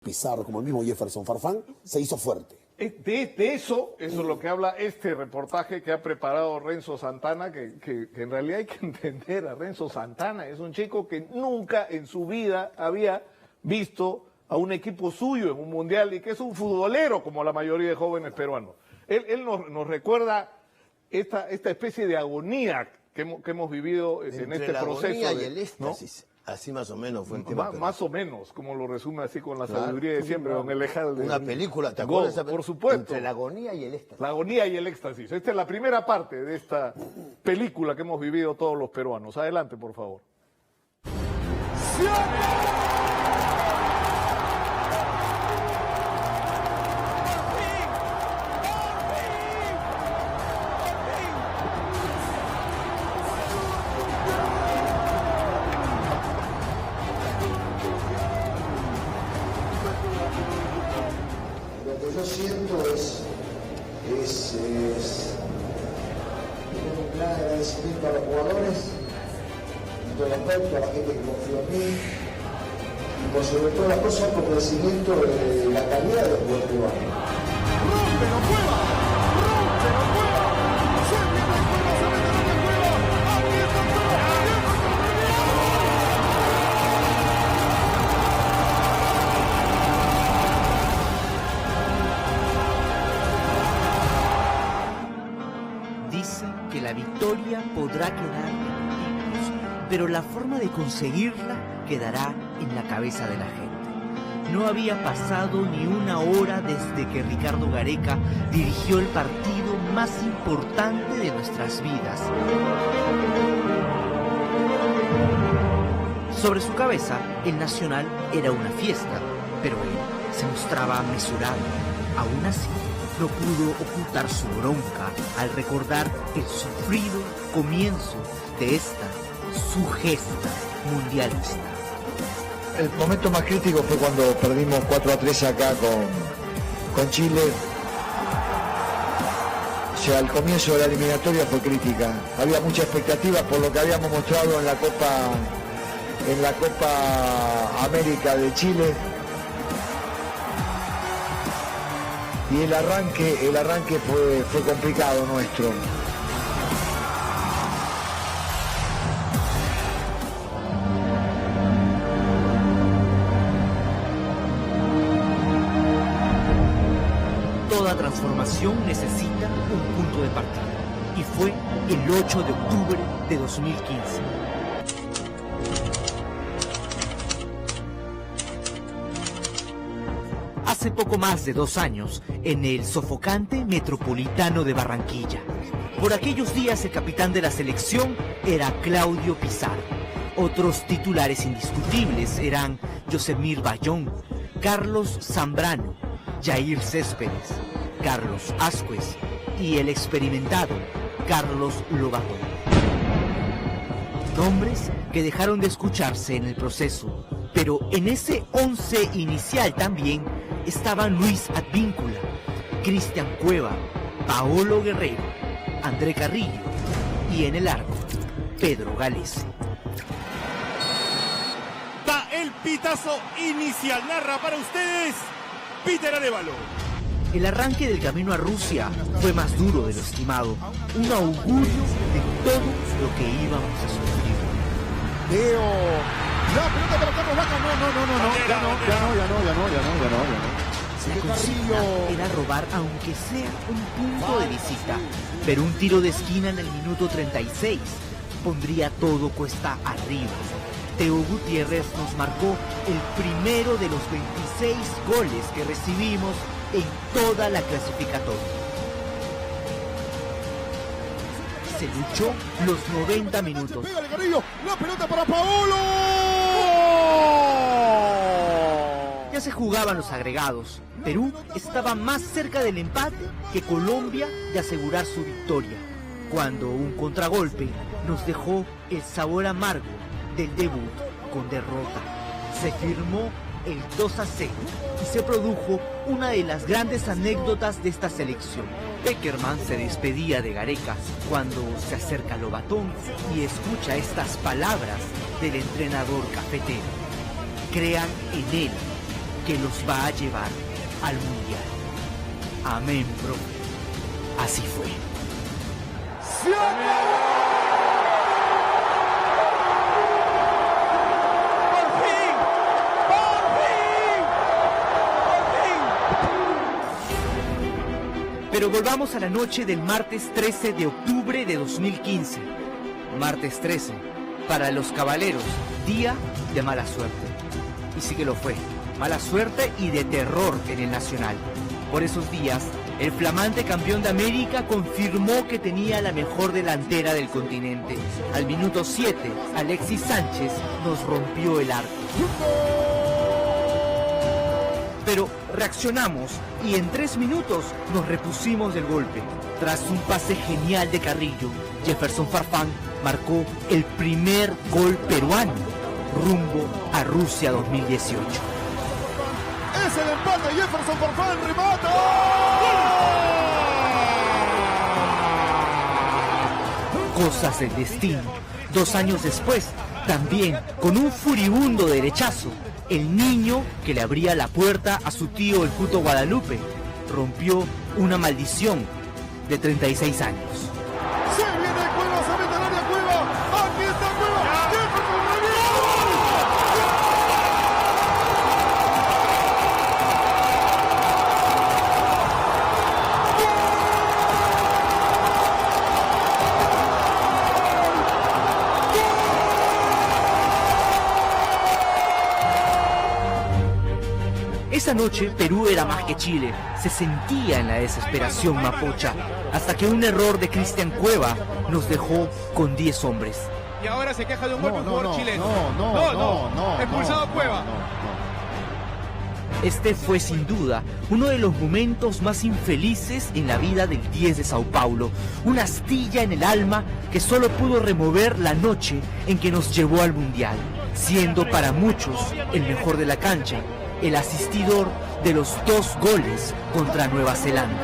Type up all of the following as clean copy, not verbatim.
Pizarro, como el mismo Jefferson Farfán, se hizo fuerte. De eso es lo que habla este reportaje que ha preparado Renzo Santana, que en realidad hay que entender a Renzo Santana. Es un chico que nunca en su vida había visto a un equipo suyo en un mundial y que es un futbolero como la mayoría de jóvenes peruanos. Él nos recuerda esta especie de agonía que hemos vivido en este la proceso. Agonía y el éxtasis. ¿No? Así más o menos fue el tema. Más o menos, como lo resume así con la sabiduría de siempre, don Elejalde. Una película, ¿te acuerdas? Por supuesto. Entre la agonía y el éxtasis. La agonía y el éxtasis. Esta es la primera parte de esta película que hemos vivido todos los peruanos. Adelante, por favor. Yo siento es un gran agradecimiento a los jugadores, y todo respeto a la gente que confió en mí, y por sobre todas las cosas por crecimiento de la calidad del juego peruano. La victoria podrá quedar en libros, pero la forma de conseguirla quedará en la cabeza de la gente. No había pasado ni una hora desde que Ricardo Gareca dirigió el partido más importante de nuestras vidas. Sobre su cabeza, el Nacional era una fiesta, pero él se mostraba mesurado. Aún así, no pudo ocultar su bronca al recordar el sufrido comienzo de esta, su gesta mundialista. El momento más crítico fue cuando perdimos 4-3 acá con Chile. O sea, el comienzo de la eliminatoria fue crítica. Había mucha expectativa por lo que habíamos mostrado en la Copa América de Chile. Y el arranque fue complicado nuestro. Toda transformación necesita un punto de partida, y fue el 8 de octubre de 2015. Hace poco más de 2 años, en el sofocante Metropolitano de Barranquilla. Por aquellos días el capitán de la selección era Claudio Pizarro. Otros titulares indiscutibles eran Yosemir Bayón, Carlos Zambrano, Jair Céspedes, Carlos Ascuez y el experimentado Carlos Lobatón. Nombres que dejaron de escucharse en el proceso, pero en ese 11 inicial también estaban Luis Advíncula, Cristian Cueva, Paolo Guerrero, André Carrillo y en el arco, Pedro Galese. Da el pitazo inicial, narra para ustedes Peter Arévalo. El arranque del camino a Rusia fue más duro de lo estimado, un augurio de todo lo que íbamos a sufrir. Leo, la pelota para Carlos Vaca, no. La consigna era robar aunque sea un punto de visita, pero un tiro de esquina en el minuto 36 pondría todo cuesta arriba. Teo Gutiérrez nos marcó el primero de los 26 goles que recibimos en toda la clasificatoria. Se luchó los 90 minutos. Pégale, Carrillo, la pelota para Paolo. Ya se jugaban los agregados. Perú estaba más cerca del empate que Colombia de asegurar su victoria, cuando un contragolpe nos dejó el sabor amargo del debut con derrota. Se firmó el 2-0 y se produjo una de las grandes anécdotas de esta selección. Peckerman se despedía de Gareca cuando se acerca Lobatón y escucha estas palabras del entrenador cafetero: crean en él, que los va a llevar al Mundial. Amén, profe. Así fue. ¡Se acabó! Pero volvamos a la noche del martes 13 de octubre de 2015. Martes 13, para los caballeros, día de mala suerte. Y sí que lo fue, mala suerte y de terror en el Nacional. Por esos días, el flamante campeón de América confirmó que tenía la mejor delantera del continente. Al minuto 7, Alexis Sánchez nos rompió el arco. Pero reaccionamos y en 3 minutos nos repusimos del golpe. Tras un pase genial de Carrillo, Jefferson Farfán marcó el primer gol peruano rumbo a Rusia 2018. Es el empate, Jefferson Farfán remata. Cosas del destino. 2 años después, también con un furibundo derechazo, el niño que le abría la puerta a su tío el Puto Guadalupe rompió una maldición de 36 años. Se viene Cueva, se mete al área Cueva. Aquí está Cueva. Jefferson Esa noche Perú era más que Chile, se sentía en la desesperación mapocha, hasta que un error de Cristian Cueva nos dejó con 10 hombres. Y ahora se queja de un golpe un jugador chileno. No. Expulsado Cueva. Este fue sin duda uno de los momentos más infelices en la vida del 10 de Sao Paulo, una astilla en el alma que solo pudo remover la noche en que nos llevó al Mundial, siendo para muchos el mejor de la cancha, el asistidor de los 2 goles contra Nueva Zelanda.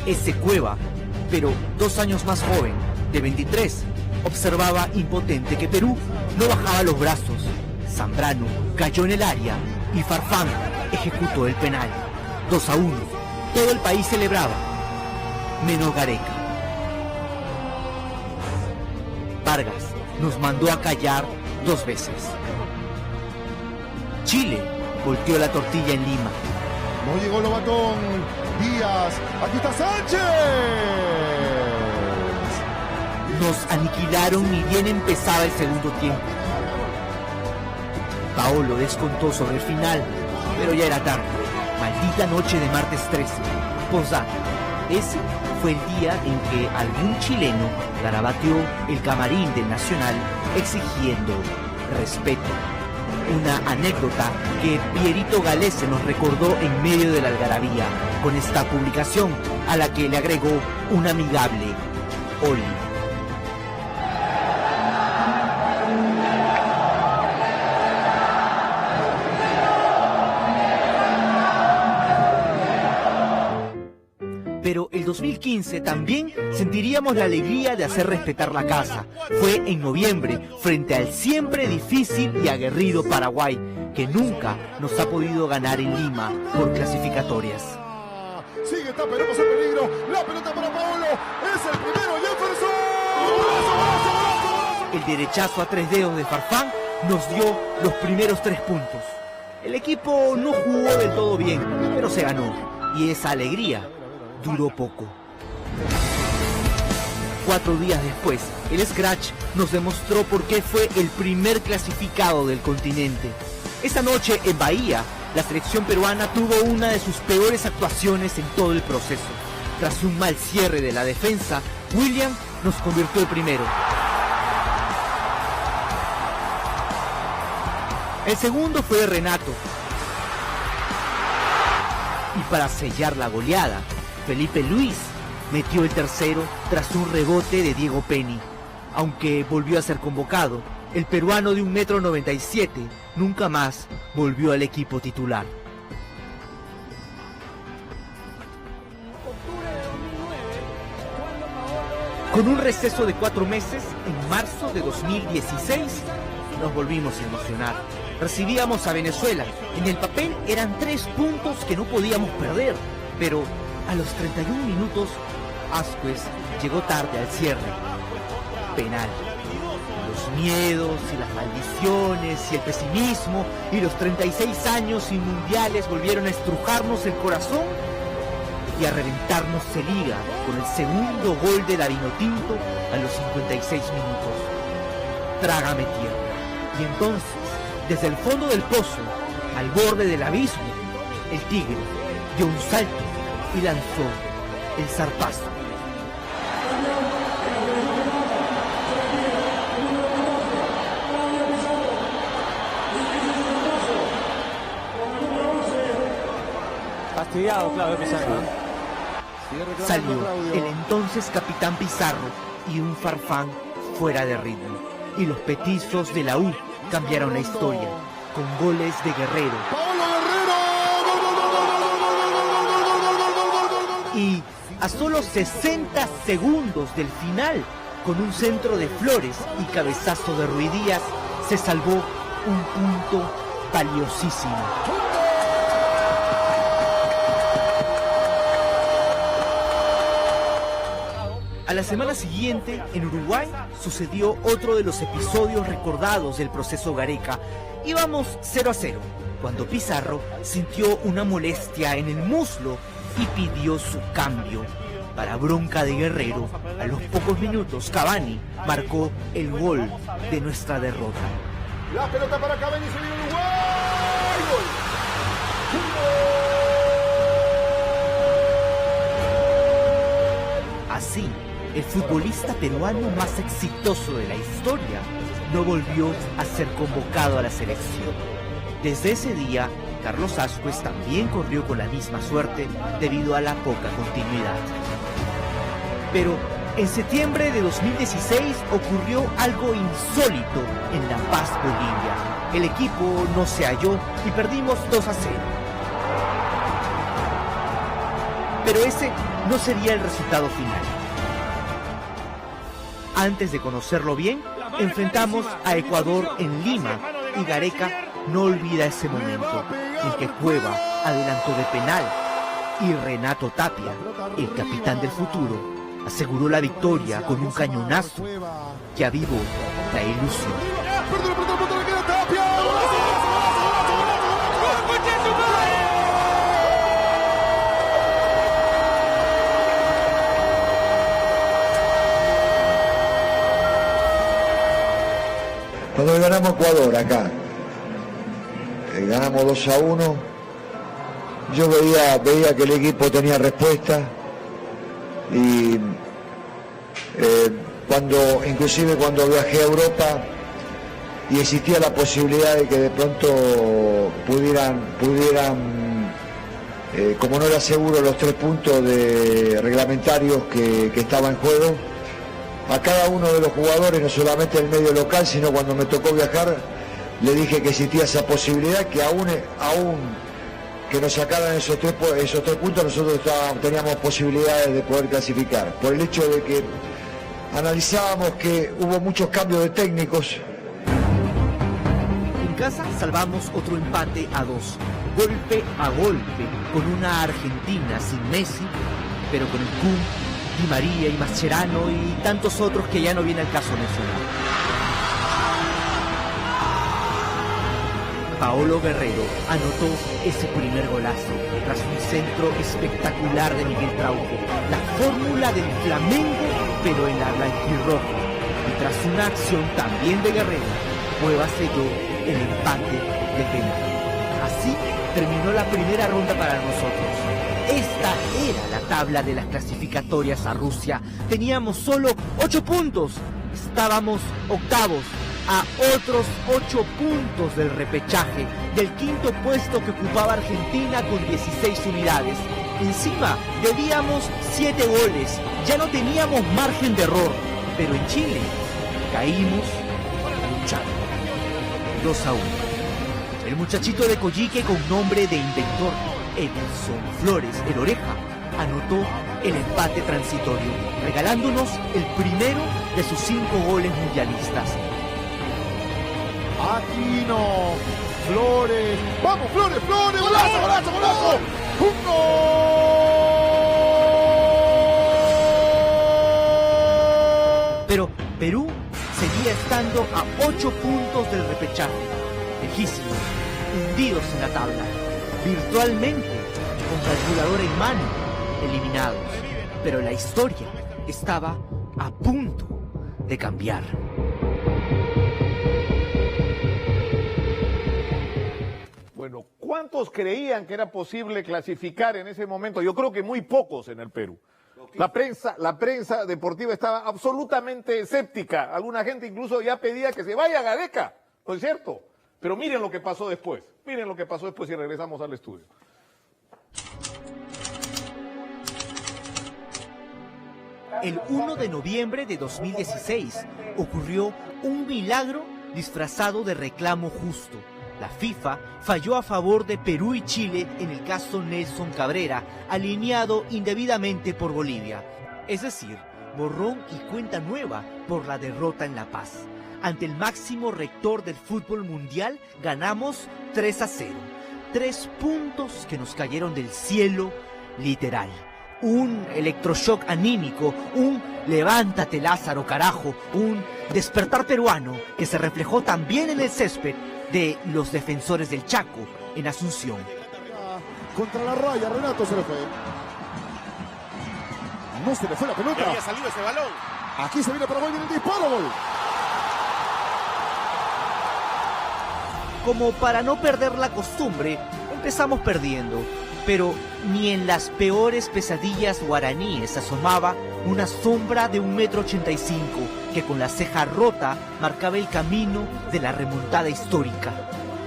Ese Cueva, pero 2 años más joven, de 23, observaba impotente que Perú no bajaba los brazos. Zambrano cayó en el área y Farfán ejecutó el penal. 2-1. Todo el país celebraba, menos Gareca. Vargas nos mandó a callar 2 veces. Chile volteó la tortilla en Lima. No llegó Lobatón. Díaz. Aquí está Sánchez. Nos aniquilaron ni bien empezaba el segundo tiempo. Paolo descontó sobre el final, pero ya era tarde. Maldita noche de martes 13. Postdata. Ese fue el día en que algún chileno garabateó el camarín del Nacional exigiendo respeto. Una anécdota que Pierito Galese nos recordó en medio de la algarabía con esta publicación a la que le agregó un amigable Oli. Pero el 2015 también sentiríamos la alegría de hacer respetar la casa. Fue en noviembre, frente al siempre difícil y aguerrido Paraguay, que nunca nos ha podido ganar en Lima por clasificatorias. Sigue, taperemos el peligro. La pelota para Paolo. Es el primero, Jefferson. El derechazo a 3 dedos de Farfán nos dio los primeros 3 puntos. El equipo no jugó del todo bien, pero se ganó. Y esa alegría duró poco. 4 días después, el Scratch nos demostró por qué fue el primer clasificado del continente. Esa noche en Bahía, la selección peruana tuvo una de sus peores actuaciones en todo el proceso. Tras un mal cierre de la defensa, William nos convirtió el primero. El segundo fue de Renato. Y para sellar la goleada, Felipe Luis metió el tercero tras un rebote de Diego Penny. Aunque volvió a ser convocado, el peruano de 1,97 m nunca más volvió al equipo titular. Con un receso de 4 meses, en marzo de 2016, nos volvimos a emocionar. Recibíamos a Venezuela. En el papel eran 3 puntos que no podíamos perder. Pero a los 31 minutos, Ascuez llegó tarde al cierre. Penal. Los miedos y las maldiciones y el pesimismo y los 36 años sin mundiales volvieron a estrujarnos el corazón y a reventarnos el hígado con el segundo gol de la Vinotinto a los 56 minutos. Trágame tierra. Y entonces, desde el fondo del pozo, al borde del abismo, el Tigre dio un salto y lanzó el zarpazo. Fastidiado, claro, Pizarro. Salió el entonces capitán Pizarro y un Farfán fuera de ritmo. Y los petizos de la U cambiaron la historia con goles de Guerrero. Y a solo 60 segundos del final, con un centro de Flores y cabezazo de Ruidíaz, se salvó un punto valiosísimo. A la semana siguiente, en Uruguay, sucedió otro de los episodios recordados del proceso Gareca. Íbamos 0-0, cuando Pizarro sintió una molestia en el muslo y pidió su cambio. Para bronca de Guerrero, a los pocos minutos, Cavani marcó el gol de nuestra derrota. La pelota para Cavani, se viene Uruguay. ¡Gol! Así, el futbolista peruano más exitoso de la historia no volvió a ser convocado a la selección. Desde ese día, Carlos Ascuez también corrió con la misma suerte debido a la poca continuidad. Pero en septiembre de 2016 ocurrió algo insólito en La Paz, Bolivia. El equipo no se halló y perdimos 2-0. Pero ese no sería el resultado final. Antes de conocerlo bien, enfrentamos a Ecuador en Lima y Gareca no olvida ese momento en que Cueva adelantó de penal y Renato Tapia, el capitán del futuro, aseguró la victoria con un cañonazo que avivó la ilusión. Cuando ganamos Ecuador acá, ganamos 2-1, yo veía que el equipo tenía respuesta y inclusive cuando viajé a Europa y existía la posibilidad de que de pronto pudieran como no era seguro los 3 puntos reglamentarios que estaban en juego, a cada uno de los jugadores, no solamente del medio local, sino cuando me tocó viajar, le dije que existía esa posibilidad, que aún que nos sacaran esos tres puntos, nosotros teníamos posibilidades de poder clasificar. Por el hecho de que analizábamos que hubo muchos cambios de técnicos. En casa salvamos otro empate a 2, golpe a golpe, con una Argentina sin Messi, pero con el Kun, Di María y Mascherano y tantos otros que ya no viene al caso mencionar. Paolo Guerrero anotó ese primer golazo tras un centro espectacular de Miguel Trauco, la fórmula del Flamengo pero en la blanquirroja, y tras una acción también de Guerrero, Cueva selló el empate de penal. Así terminó la primera ronda para nosotros. Esta era la tabla de las clasificatorias a Rusia. Teníamos solo 8 puntos. Estábamos octavos, a otros 8 puntos del repechaje, del quinto puesto que ocupaba Argentina con 16 unidades. Encima debíamos 7 goles. Ya no teníamos margen de error. Pero en Chile caímos luchando. 2-1. El muchachito de Coyique con nombre de inventor, Emerson Flores, el Oreja, anotó el empate transitorio, regalándonos el primero de sus 5 goles mundialistas. Aquino, Flores, vamos Flores, Flores, golazo, golazo, golazo. ¡Un gol! Pero Perú seguía estando a 8 puntos del repechaje, lejísimos, hundidos en la tabla, virtualmente con calculadora en mano, eliminados. Pero la historia estaba a punto de cambiar. Bueno, ¿cuántos creían que era posible clasificar en ese momento? Yo creo que muy pocos en el Perú. La prensa deportiva estaba absolutamente escéptica. Alguna gente incluso ya pedía que se vaya Gareca, ¿no es cierto? Pero miren lo que pasó después. Miren lo que pasó después y regresamos al estudio. El 1 de noviembre de 2016 ocurrió un milagro disfrazado de reclamo justo. La FIFA falló a favor de Perú y Chile en el caso Nelson Cabrera, alineado indebidamente por Bolivia. Es decir, borrón y cuenta nueva por la derrota en La Paz. Ante el máximo rector del fútbol mundial, ganamos 3-0. 3 puntos que nos cayeron del cielo, literal. Un electroshock anímico, un levántate Lázaro carajo, un despertar peruano que se reflejó también en el césped de los defensores del Chaco en Asunción. Contra la raya, Renato se le fue. No se le fue la pelota. Ya había salido ese balón. Aquí se viene Paraguay, viene el disparo, gol. Como para no perder la costumbre, empezamos perdiendo. Pero ni en las peores pesadillas guaraníes asomaba una sombra de 1,85 m que con la ceja rota marcaba el camino de la remontada histórica.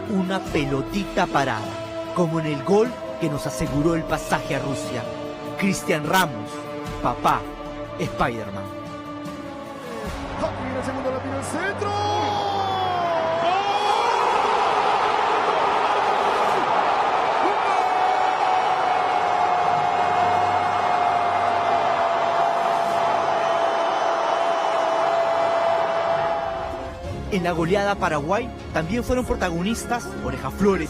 Una pelotita parada, como en el gol que nos aseguró el pasaje a Rusia. Cristian Ramos, papá, Spider-Man. Viene el segundo, la tira al centro. En la goleada a Paraguay también fueron protagonistas Oreja Flores,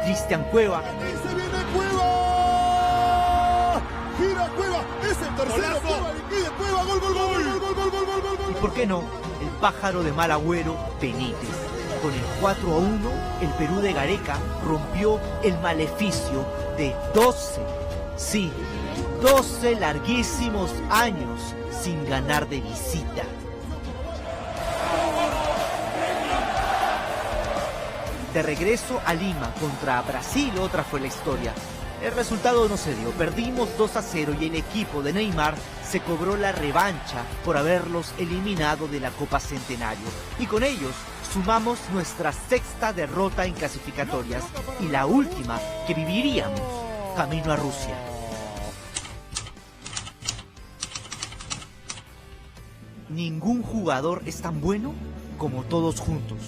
Cristian Cueva, ¡Se viene Cueva! ¡Gira Cueva! ¡Es el tercero! ¡Cueva! ¡Liquide Cueva! ¡Gol, gol, gol, gol, gol, gol, gol, gol, gol! y por qué no, el pájaro de mal agüero Benítez. Con el 4-1, el Perú de Gareca rompió el maleficio de 12, sí, 12 larguísimos años sin ganar de visita. De regreso a Lima contra Brasil, otra fue la historia. El resultado no se dio, perdimos 2-0 y el equipo de Neymar se cobró la revancha por haberlos eliminado de la Copa Centenario. Y con ellos sumamos nuestra 6ª derrota en clasificatorias y la última que viviríamos camino a Rusia. Ningún jugador es tan bueno como todos juntos.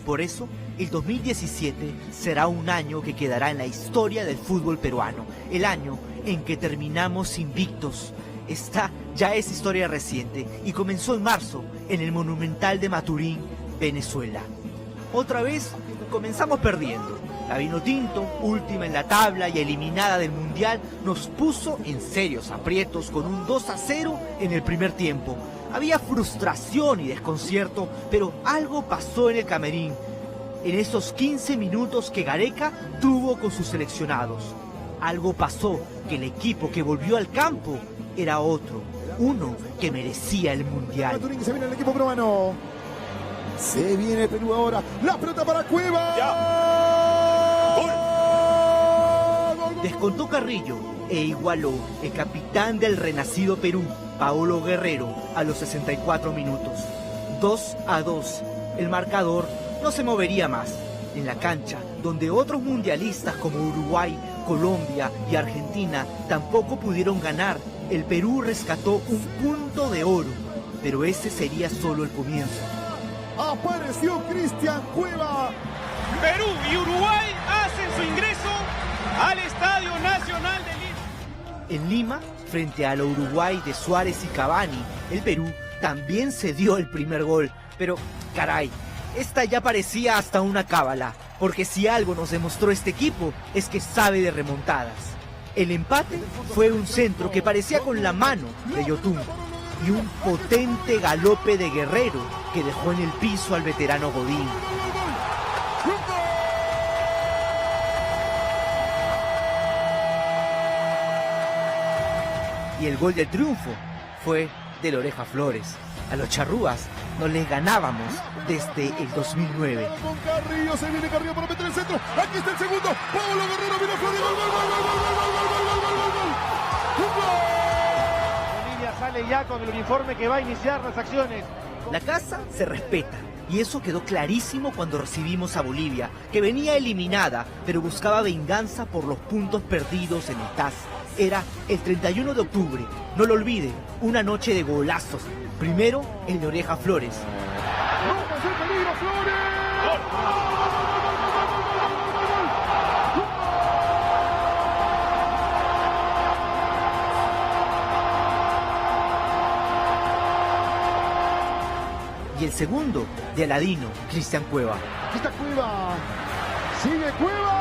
Por eso, el 2017 será un año que quedará en la historia del fútbol peruano. El año en que terminamos invictos. Esta ya es historia reciente y comenzó en marzo en el Monumental de Maturín, Venezuela. Otra vez comenzamos perdiendo. La Vinotinto, última en la tabla y eliminada del Mundial, nos puso en serios aprietos con un 2-0 en el primer tiempo. Había frustración y desconcierto, pero algo pasó en el camerín, en esos 15 minutos que Gareca tuvo con sus seleccionados. Algo pasó, que el equipo que volvió al campo era otro, uno que merecía el Mundial. Se viene el equipo peruano. Se viene Perú ahora. La pelota para Cueva. ¡Gol! Descontó Carrillo e igualó el capitán del renacido Perú, Paolo Guerrero, a los 64 minutos. 2-2. El marcador no se movería más. En la cancha, donde otros mundialistas como Uruguay, Colombia y Argentina tampoco pudieron ganar, el Perú rescató un punto de oro. pero ese sería solo el comienzo. Apareció Cristian Cueva. Perú y Uruguay hacen su ingreso al Estadio Nacional de Lima. En Lima, frente a la Uruguay de Suárez y Cavani, el Perú también se dio el primer gol. Pero, caray, esta ya parecía hasta una cábala, porque si algo nos demostró este equipo es que sabe de remontadas. El empate fue un centro que parecía con la mano de Yotun y un potente galope de Guerrero que dejó en el piso al veterano Godín. Y el gol del triunfo fue del Oreja Flores. A los charrúas no les ganábamos desde el 2009. Con Carrillo, se viene Carrillo para meter el centro. Aquí está el segundo. Pablo Guerrero viene Flores. Gol, gol, gol, gol, gol, gol, gol, gol. Bolivia sale ya con el uniforme que va a iniciar las acciones. La casa se respeta. Y eso quedó clarísimo cuando recibimos a Bolivia, que venía eliminada, pero buscaba venganza por los puntos perdidos en el TAS. Era el 31 de octubre, no lo olvide, una noche de golazos. Primero, el de Oreja Flores. ¡Vamos, el peligro, Flores! Y el segundo, de Aladino, Cristian Cueva. Aquí está Cueva. Sigue Cueva.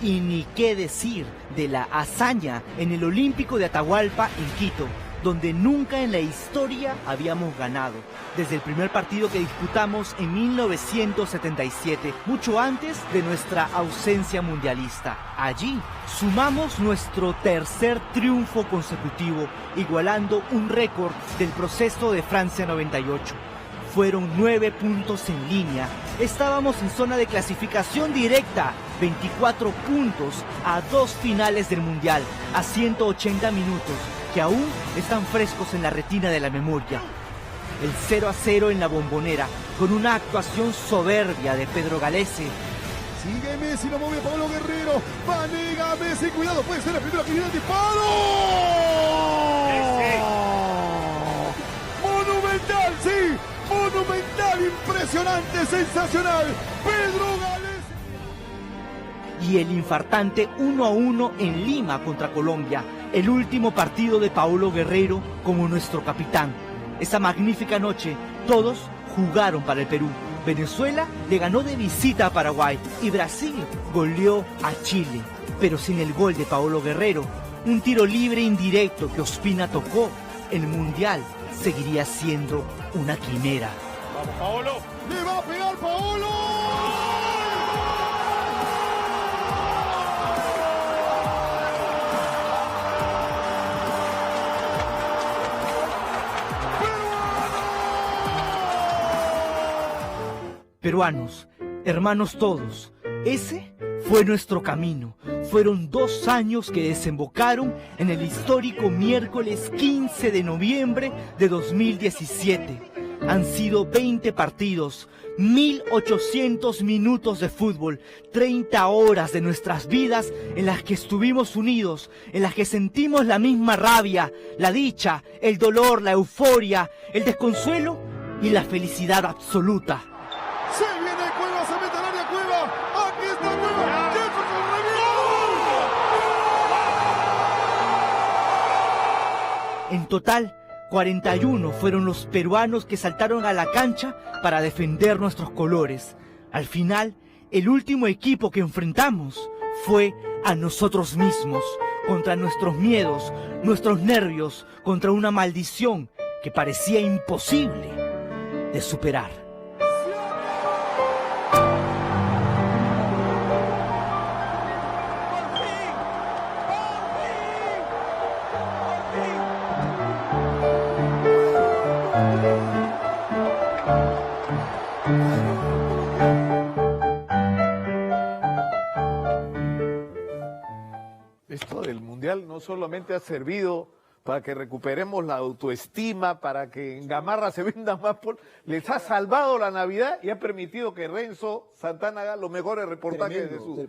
Y ni qué decir de la hazaña en el Olímpico de Atahualpa en Quito, donde nunca en la historia habíamos ganado, desde el primer partido que disputamos en 1977, mucho antes de nuestra ausencia mundialista. Allí sumamos nuestro tercer triunfo consecutivo, igualando un récord del proceso de Francia 98. Fueron 9 puntos en línea. Estábamos en zona de clasificación directa, 24 puntos a 2 finales del Mundial, a 180 minutos, que aún están frescos en la retina de la memoria. El 0-0 en la Bombonera, con una actuación soberbia de Pedro Galese. Sigue Messi, lo mueve Pablo Guerrero. Vanega Messi, cuidado, puede ser la primera que viene el disparo. Monumental, sí. Monumental, impresionante, sensacional. Pedro Galese. Y el infartante 1-1 en Lima contra Colombia, el último partido de Paolo Guerrero como nuestro capitán. Esa magnífica noche, todos jugaron para el Perú. Venezuela le ganó de visita a Paraguay y Brasil goleó a Chile. Pero sin el gol de Paolo Guerrero, un tiro libre indirecto que Ospina tocó, el Mundial seguiría siendo una quimera. Vamos, Paolo. Le va a pegar Paolo. Peruanos, hermanos todos, ese fue nuestro camino. Fueron 2 años que desembocaron en el histórico miércoles 15 de noviembre de 2017. Han sido 20 partidos, 1800 minutos de fútbol, 30 horas de nuestras vidas en las que estuvimos unidos, en las que sentimos la misma rabia, la dicha, el dolor, la euforia, el desconsuelo y la felicidad absoluta. Se viene Cueva, se mete al área Cueva. Aquí está Cueva. Jefferson revienta. En total, 41 fueron los peruanos que saltaron a la cancha para defender nuestros colores. Al final, el último equipo que enfrentamos fue a nosotros mismos, contra nuestros miedos, nuestros nervios, contra una maldición que parecía imposible de superar. Esto del Mundial no solamente ha servido para que recuperemos la autoestima, para que en Gamarra se venda más les ha salvado la Navidad y ha permitido que Renzo Santana haga los mejores reportajes de su